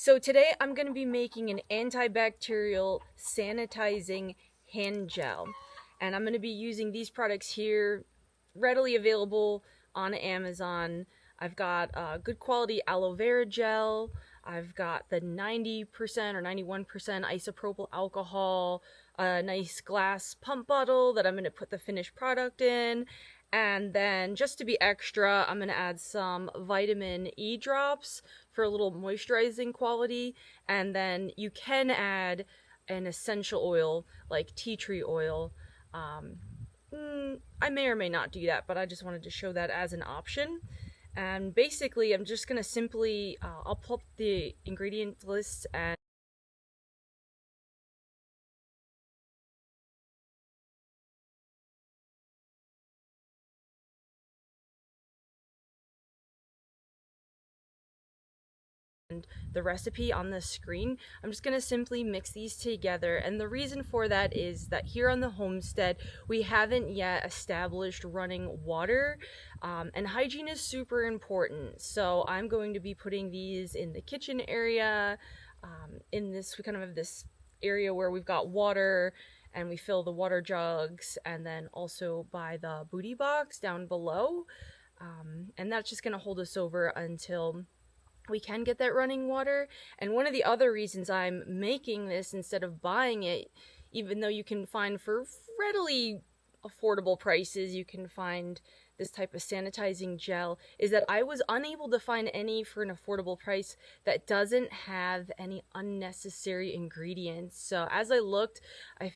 So today I'm going to be making an antibacterial sanitizing hand gel. And I'm going to be using these products here, readily available on Amazon. I've got good quality aloe vera gel. I've got the 90% or 91% isopropyl alcohol, a nice glass pump bottle that I'm going to put the finished product in. And then just to be extra, I'm going to add some vitamin E drops for a little moisturizing quality. And then you can add an essential oil like tea tree oil. Um, I may or may not do that, but I just wanted to show that as an option. And basically, I'm just going to simply, I'll pull up the ingredient list and the recipe on the screen. I'm just going to simply mix these together, and the reason for that is that here on the homestead we haven't yet established running water, and hygiene is super important. So I'm going to be putting these in the kitchen area. In this, we kind of have this area where we've got water and we fill the water jugs, and then also by the booty box down below, and that's just going to hold us over until we can get that running water. And one of the other reasons I'm making this instead of buying it, even though you can find for readily affordable prices, you can find this type of sanitizing gel, is that I was unable to find any for an affordable price that doesn't have any unnecessary ingredients. So as I looked, I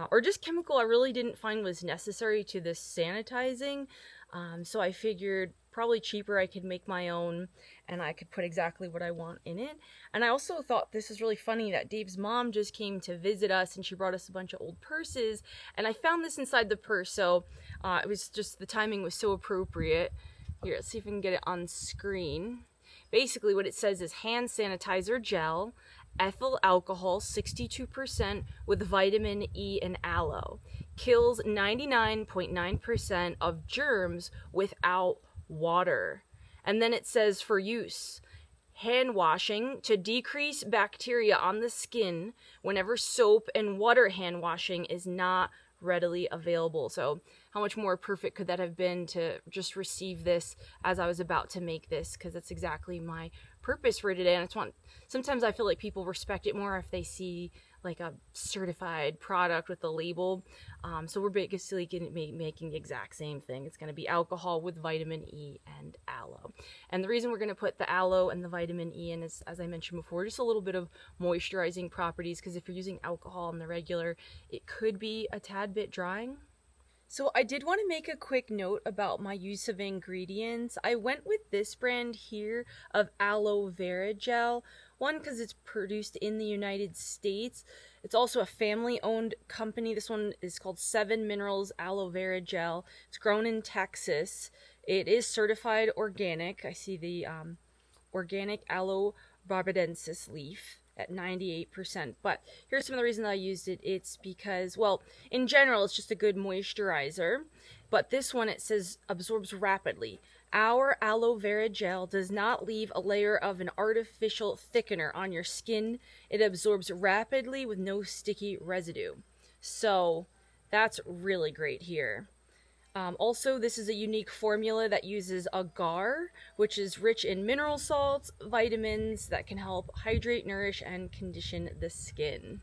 or just chemical I really didn't find was necessary to this sanitizing. So I figured probably cheaper, I could make my own and I could put exactly what I want in it. And I also thought this was really funny that Dave's mom just came to visit us and she brought us a bunch of old purses, and I found this inside the purse. So it was just, the timing was so appropriate. Here, let's see if we can get it on screen. Basically what it says is hand sanitizer gel, ethyl alcohol 62% with vitamin E and aloe. Kills 99.9% of germs without water. And then it says for use, hand washing to decrease bacteria on the skin whenever soap and water hand washing is not readily available. So how much more perfect could that have been to just receive this as I was about to make this, because that's exactly my purpose for today. And it's one, sometimes I feel like people respect it more if they see like a certified product with the label. So we're basically going to be making the exact same thing. It's going to be alcohol with vitamin E and aloe. And the reason we're going to put the aloe and the vitamin E in is, as I mentioned before, just a little bit of moisturizing properties, because if you're using alcohol in the regular, it could be a tad bit drying. So I did want to make a quick note about my use of ingredients. I went with this brand here of aloe vera gel. One, because it's produced in the United States. It's also a family-owned company. This one is called 7 Minerals Aloe Vera Gel. It's grown in Texas. It is certified organic. I see the organic aloe barbadensis leaf at 98%. But here's some of the reasons I used it. It's because, well, in general, it's just a good moisturizer. But this one, it says, absorbs rapidly. Our aloe vera gel does not leave a layer of an artificial thickener on your skin. It absorbs rapidly with no sticky residue. So that's really great here. Also, this is a unique formula that uses agar, which is rich in mineral salts, vitamins that can help hydrate, nourish, and condition the skin.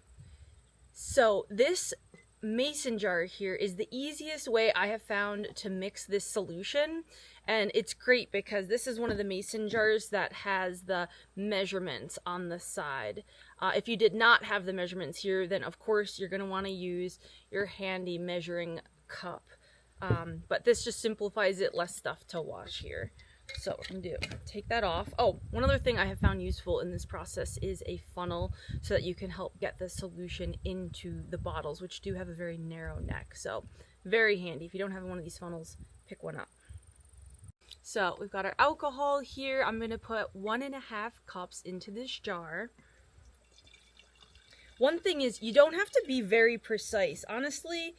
So this mason jar here is the easiest way I have found to mix this solution, and it's great because this is one of the mason jars that has the measurements on the side. If you did not have the measurements here, then of course you're going to want to use your handy measuring cup. But this just simplifies it, less stuff to wash here. So what I'm gonna do, take that off. Oh, one other thing I have found useful in this process is a funnel, so that you can help get the solution into the bottles, which do have a very narrow neck. So very handy. If you don't have one of these funnels, pick one up. So we've got our alcohol here. I'm gonna put 1.5 cups into this jar. One thing is, you don't have to be very precise. Honestly,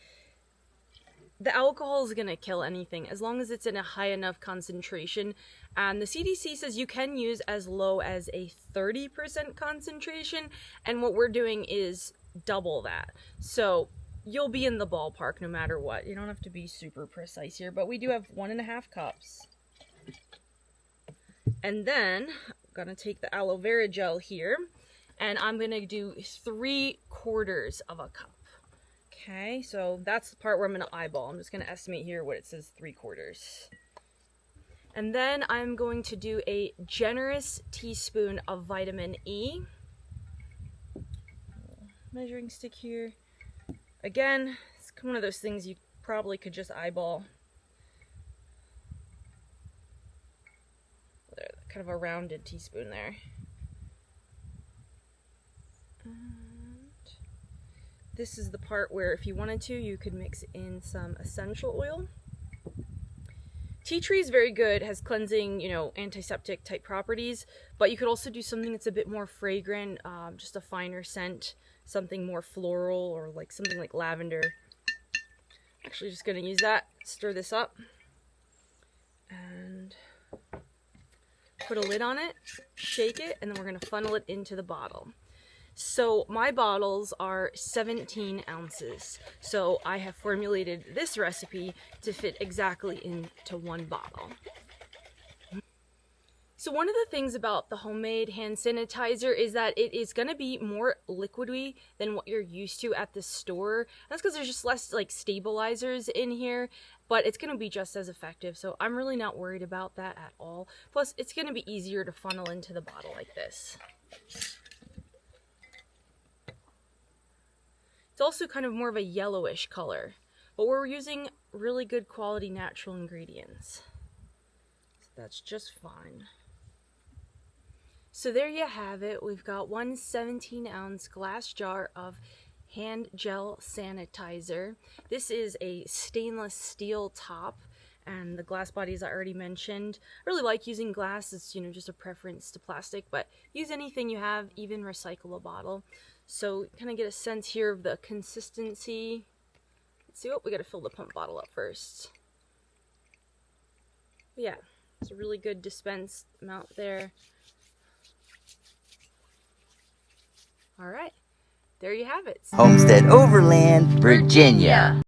the alcohol is going to kill anything as long as it's in a high enough concentration. And the CDC says you can use as low as a 30% concentration, and what we're doing is double that. So you'll be in the ballpark no matter what. You don't have to be super precise here, but we do have 1.5 cups. And then I'm going to take the aloe vera gel here, and I'm going to do 3/4 of a cup. Okay, so that's the part where I'm going to eyeball. I'm just going to estimate here what it says 3/4. And then I'm going to do a generous teaspoon of vitamin E. Measuring stick here. Again, it's one of those things you probably could just eyeball. There, kind of a rounded teaspoon there. This is the part where if you wanted to, you could mix in some essential oil. Tea tree is very good, has cleansing, antiseptic type properties, but you could also do something that's a bit more fragrant, just a finer scent, something more floral, or like something like lavender. Actually just going to use that, stir this up, and put a lid on it, shake it, and then we're going to funnel it into the bottle. So my bottles are 17 ounces. So I have formulated this recipe to fit exactly into one bottle. So one of the things about the homemade hand sanitizer is that it is going to be more liquidy than what you're used to at the store. That's because there's just less like stabilizers in here, but it's going to be just as effective. So I'm really not worried about that at all. Plus, it's going to be easier to funnel into the bottle like this. It's also kind of more of a yellowish color, but we're using really good quality natural ingredients. So that's just fine. So there you have it. We've got one 17-ounce glass jar of hand gel sanitizer. This is a stainless steel top, and the glass bodies I already mentioned. I really like using glass. It's, just a preference to plastic, but use anything you have, even recycle a bottle. So kind of get a sense here of the consistency. Let's see, we got to fill the pump bottle up first. But yeah, it's a really good dispense amount there. All right, there you have it. Homestead Overland, Virginia.